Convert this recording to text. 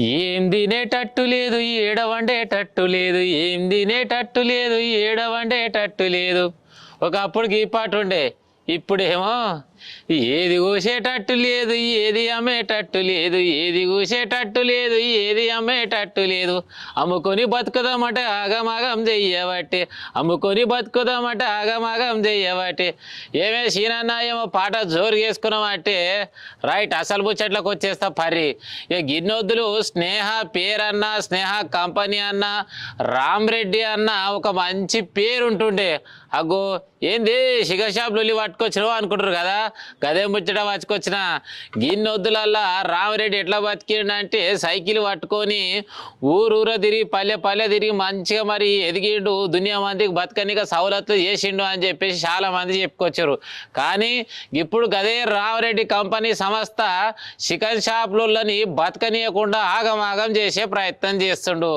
ఏం తినేటట్టు లేదు ఏడవండేటట్టు లేదు, ఏం తినేటట్టు లేదు ఏడవండేటట్టు లేదు. ఒకప్పుడు ఈ పాట ఉండే, ఇప్పుడేమో ఏది కూసేటట్టు లేదు ఏది అమ్మేటట్టు లేదు, ఏది కూసేటట్టు లేదు ఏది అమ్మేటట్టు లేదు. అమ్ముకొని బతుకుదామంటే ఆగమాగం చెయ్యబట్టే, అమ్ముకొని బతుకుదామంటే ఆగమాగం చెయ్యబట్టే. ఏమే సీనన్నా ఏమో పాట జోరు చేసుకున్నామంటే రైట్ అసలు ముచ్చట్లకు వచ్చేస్తా పర్రి. ఇక గిన్నొద్దులు స్నేహ పేరన్నా, స్నేహ కంపెనీ అన్నా, రామ్రెడ్డి అన్న ఒక మంచి పేరు ఉంటుండే. అగ్గో ఏంది షుగర్ షాప్లు పట్టుకొచ్చినావు అనుకుంటారు కదా, గదే ముచ్చట పట్టుకొచ్చిన. గిన్నొద్దులల్లా రామరెడ్డి ఎట్లా బతికిండంటే సైకిల్ పట్టుకొని ఊరూర తిరిగి పల్లె పల్లె తిరిగి మంచిగా మరి ఎదిగిండు, దునియా మందికి బతకనిక సౌలతులు చేసిండు అని చెప్పేసి చాలా మంది చెప్పుకొచ్చారు. కానీ ఇప్పుడు గదే రామరెడ్డి కంపెనీ సంస్థ చికెన్ షాపులని బతకనీయకుండా ఆగమాగం చేసే ప్రయత్నం చేస్తుండు.